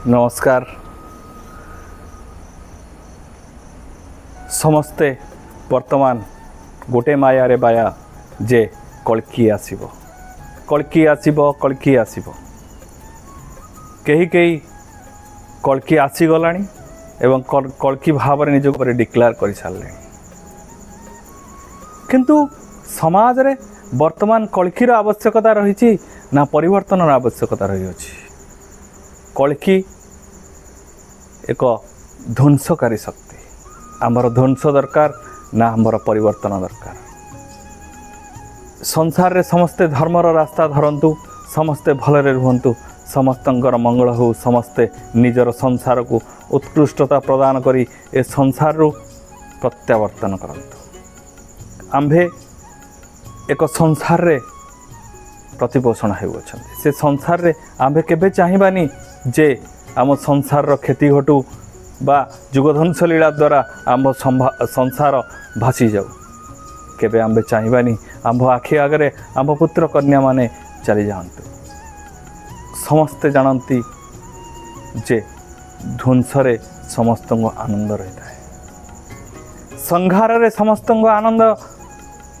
नमस्कार समस्ते वर्तमान गोटे माया बाया जे कल्की आसीबो कल्की आसीबो कल्की आसीबो कहीं कहीं कल्की आसीगलानी एवं कल्की भाव निज पर डिक्लेयर कर सारे किंतु समाज रे वर्तमान कल्कीर आवश्यकता रही ना परिवर्तन आवश्यकता रही कल्की एक ध्वंसकारी शक्ति आमर ध्वंस दरकार ना आमर परिवर्तन दरकार संसार रे समस्ते धर्मर रास्ता धरंतु समस्ते भलरे रुहंतु समस्तंकर मंगल हो समस्ते निजर संसार को उत्कृष्टता प्रदान करी ए संसार रु प्रत्यावर्तन करंतु आम्भे एक संसार रे प्रतिपोषण होउछन्ति से संसार रे आम्भे केबे चाहिबानी जे आम संसार रो क्षति घटू बा जुगध्वंस लीला द्वारा आम संसार भासी जाऊ केबे आम्भे चाहिबानी आम्भ आखि आगरे आम पुत्र कन्या माने चली जातु समस्ते जानती जे ध्वंस रे समस्त आनंद रही है संहार रे समस्त आनंद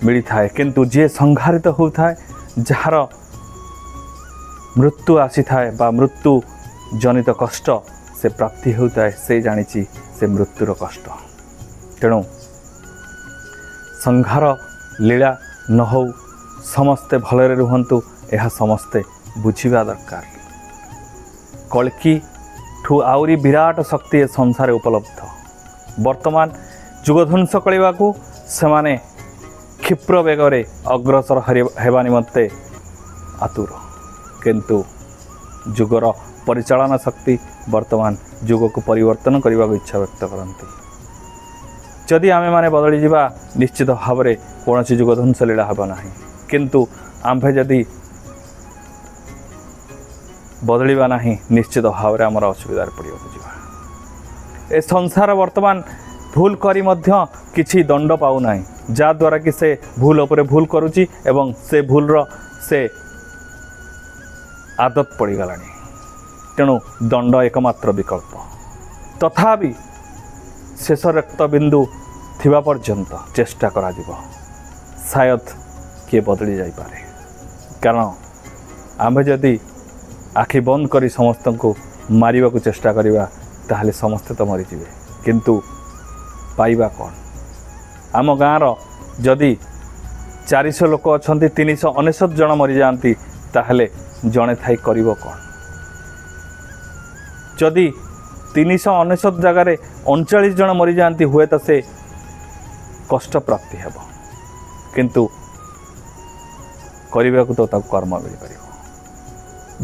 मिली थाए किंतु जे संहारित होता है जार मृत्यु आसी थाए बा मृत्यु जनित कष्ट से प्राप्ति होता है से जानी से मृत्युर कष्ट तेणु संहार लीला न हो समस्ते भलरे रुहंतु यह समस्ते बुझिबा दरकार कल्की ठू आउरी विराट शक्ति संसार उपलब्ध वर्तमान जुगध्वंस कलिबा को सेमाने क्षिप्र बेगरे अग्रसर हेबा निमंते आतुर किंतु जुगर परिचालना शक्ति वर्तमान जुग को परिवर्तन करने को इच्छा व्यक्त करती जदि आमे माने बदली जावा निश्चित भाव में कौन जुगध्वंस लीला हेब ना किंतु आम्भे जदि बदलिबा नहीं निश्चित भाव में आमर असुविधार पड़ा ए संसार वर्तमान भूल करी मध्य किछि दंड पाऊ नाही जा द्वारा कि से भूल उपरे भूल करुची एवं से भूलर से आदत पड़ गलानी तेणु दंड एकमात्र विकल्प तथापि शेष रक्त बिंदु थिबा पर्यंत चेष्टा करा जिवो शायद किए बदली जाई पारे कारण आम्भे जदि आखि बंद करी समस्त को मारिबा को चेष्टा करिबा ताहले समस्ते तो मरीजिवे किंतु पाइबा कौन आम गाँर जदि 400 लोक अच्छा 399 जन मरी जाती ताहले जड़े थी कर कौन जदि 399 जगार 39 जन मरी जाती हुए तो से कष्ट प्राप्ति हेब किंतु करने को तो कर्म मिल पार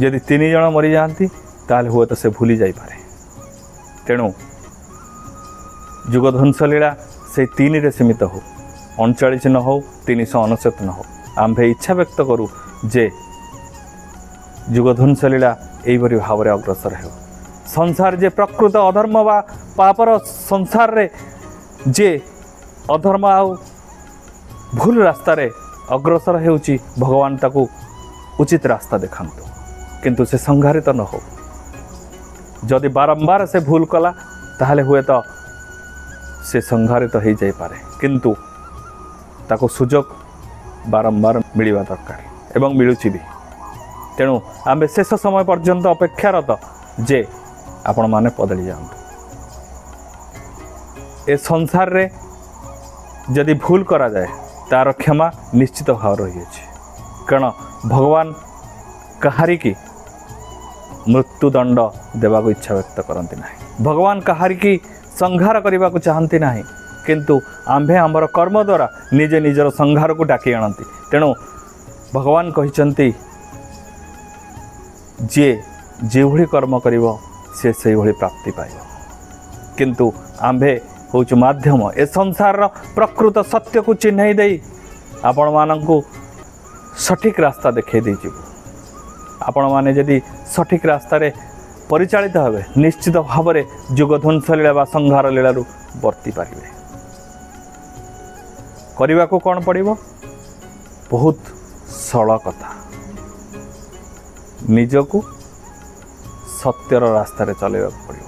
जदि 3 जन मरी जाती ताहले हुए तो से भूली जाई पारे तेणु जुगध्वंस लीला से 3 रे सीमित हो 39 न हो 399 न हो आम्भे इच्छा व्यक्त करूँ जे जुगध्वंस लीला यही भाव में अग्रसर हो संसार जे प्रकृत अधर्म बा पापर संसार रे जे अधर्म आउ भूल रास्ता रे अग्रसर होउची भगवान ताकू उचित रास्ता देखांतु किंतु से संहारित न हो जदि बारंबार से भूल कला ताहले हुए तो से संहारित हो जाई पारे किंतु ताको सुजोग बारंबार मिलवा दरकार एवं मिलुची भी तेणु आम शेष समय पर्यंत अपेक्षारत जे आपण माने बदली जातु ए संसार रे जदि भूल करा जाए तार क्षमा निश्चित भाव रही कारण भगवान कहारी की मृत्युदंड देवाक इच्छा व्यक्त करती ना भगवान कहारी की संहार करने को चाहती ना किंतु आम्भे आमर कर्म द्वारा निजे निजर संहार को डाकी आनती तेणु भगवान कहते जे जो भली कर्म करिवो से से भली प्राप्ति पाइब किंतु आम्भे हूँ माध्यम ए संसार प्रकृत सत्य को चिन्ह दे आपण मानंकु सठिक रास्ता देखे देजिबु आपण माने जदि सठिक रास्ता रे परिचालित हेबे निश्चित भाव में जुगध्वंस लीला बा संहार लीला वर्ती पारिबे करने को कौन पड़ो बहुत सरल कथा निजको सत्यर रास्तार चलैवा पड़ो।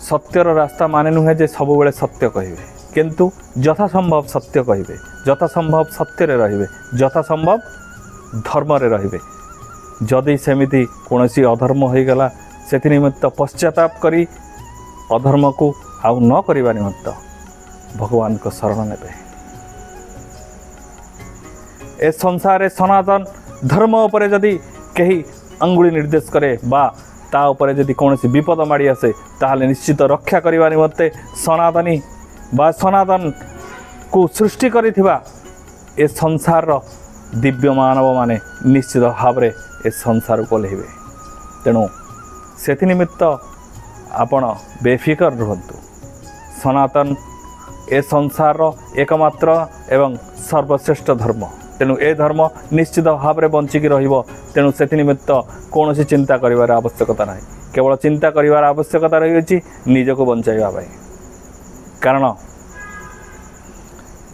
सत्यर रास्ता माने नुहे जे सब बेले सत्य कहे, किंतु यथा संभव सत्य कहे, यथा संभव सत्य रे, यथा संभव धर्म रे रहिबे। जदि सेमिति कोनोसी अधर्म हो गला से निमित्त पश्चाताप करी अधर्म को आउ न करिबा निमित्त भगवान को शरण नेबे। ए संसार सनातन धर्म उपरे जदि कहीं अंगुली निर्देश करे बा ता उपरे जदि कोनोसी विपद माड़ी आसे ताहले निश्चित रक्षा करिबा निमित्ते सनातनी बा सनातन को सृष्टि करिथिबा ए संसार रो दिव्य मानव माने निश्चित भाव में ए संसार को लेबे। तेणु से निमित्त आपण बेफिकर रुहतु। सनातन ए संसार एकमात्र एवं सर्वश्रेष्ठ धर्म। तेणु ए धर्म निश्चित भाव में बंचिकी रहिबो। तेणु से निमित्त कौन चिंता करिवार आवश्यकता नहीं, केवल चिंता करिवार आवश्यकता रही निजको बंचाइबा पाई। कारण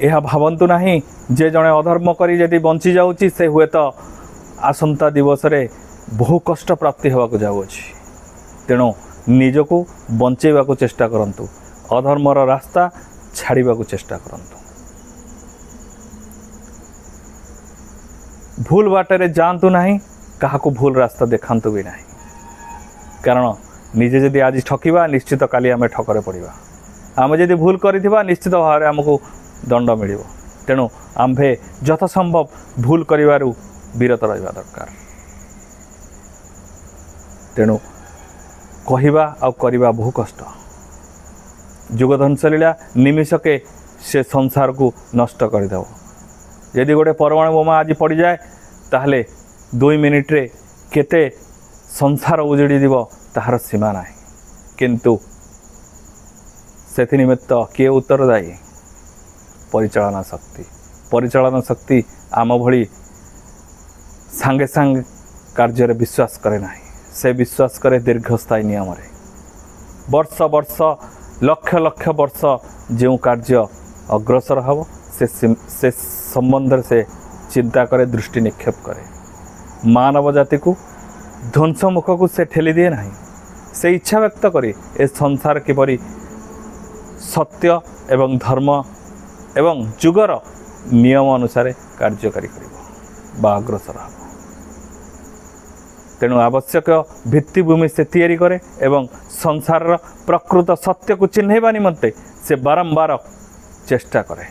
यह भावंतु नहीं जे जड़े अधर्म करी जदि बंची जाउची से हुए तो आसंता दिवस रे बहु कष्ट प्राप्ति होगा जाउछि। तेणु निजको बंचेबा को चेष्टा करंतु, अधर्मर रास्ता छाड़ीबा को चेष्टा करंतु। भूल बाटे जातु नहीं, काहाको भूल रास्ता देखांतु भी नहीं। कारण निजे जदि आज ठकिबा निश्चित काली आमे ठकरे पड़िबा। आमे जदि भूल करिथिबा निश्चित भाव आमको दंड मिलिबो। तेणु आम्भे यथा संभव भूल करिवारु विरत रहिबा दरकार। तेणु कहिबा आ करिबा बहु कष्ट। जुगधंस लीला निमिषके से संसार को नष्ट करदेव। यदि गोटे परमाणु बोमा आज पड़ जाए ताहले 2 मिनिट रे केते संसार उजड़ी दिव ताहार सीमा नाही। किंतु से निमित्त किए उत्तरदायी? परिचालना शक्ति। परिचालना शक्ति आम भली सांगे सांगे कार्य विश्वास करे नाही, से विश्वास करे दीर्घस्थायी नियम रे। वर्ष वर्ष लक्ष लक्ष वर्ष जो कार्य अग्रसर हब से संबंध से चिंता करे, दृष्टि निक्षेप करे। मानव जाति को ध्वंस मुख को से ठेली दिए नहीं, से इच्छा व्यक्त करी ए संसार किपरि सत्य एवं धर्म एवं जुगर नियम अनुसार कार्यकारी करिबो बा अग्रसर हब। तेणु आवश्यक भित्तिभूमि से तैयारी करे एवं संसार प्रकृत सत्य को चिन्हैबा निमंते से बारंबार चेष्टा करे।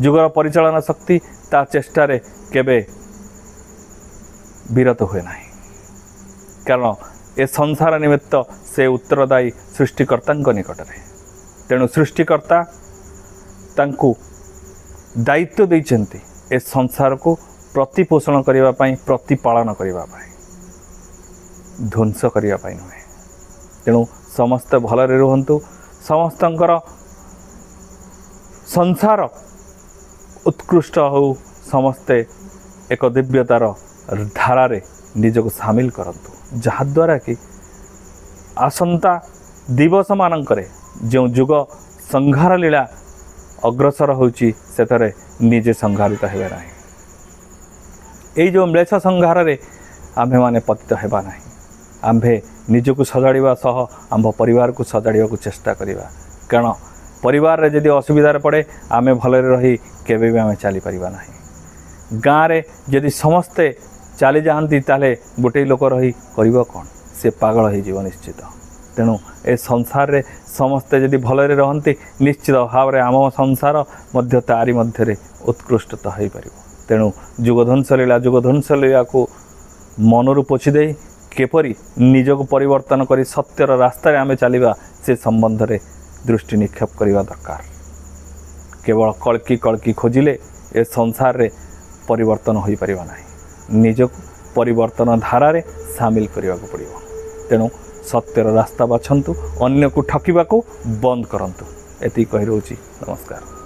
जुगर परिचालना शक्ति ता चेष्टा रे केबे विरत हुए नहीं। कारण ए संसार निमित्त से उत्तरदायी सृष्टिकर्ता निकट में। तेणु सृष्टिकर्ता तांकु दायित्व देइचंती ए संसार को प्रतिपोषण करिबा पई, प्रतिपालन करिबा पई, ध्वंस करिबा पई नुहे। तेणु समस्त भलरे रुहंतु। समस्तंकर संसार उत्कृष्ट हो, समस्ते एक दिव्यतार धारारे निजको सामिल करंतु, जहाद्वारा कि आसंता दिवस मानकरे जो जुग संहार लीला अग्रसर होची सेतरे निजे संहारित हेबे नाही। एई जो म्लेच्छ संहार रे आम्भे माने पतित हेबा नाही। आम्भे निजको सजाड़िबा सह आम्भ परिवार को सजाड़िबा को चेष्टा करिबा। कारण परिवार रे जदि असुविधा पड़े आमे भलरे रही केबे भी आमे चली परिबा नाही। गाँ रे जदि समस्ते चली जाती ताले गोटे लोक रही करिबो कोन? से पागल हो जीव निश्चित। तेणु ए संसार रे समस्ते जदि भलरे रहंती निश्चित भाव रे आम संसार मध्य तारी मध्य रे उत्कृष्टता हो पारिबो। तेणु जुगध्वंस लीला को मनरु पोछि देई केपरि निजको परिवर्तन करी सत्यर रास्तार आमे चलिबा से संबंध रे दृष्टि निक्षेप करिबा दरकार। केवल कलकी खोजिले ए संसार रे परिवर्तन हो पारिबा नाही। निजको परिवर्तन धारा रे सामिल करिबा को पड़िबो। तेणु सत्यर रास्ता बाछंतु, अन्य को ठकिबा को बंद करंतु। एति कहि रहउची। नमस्कार।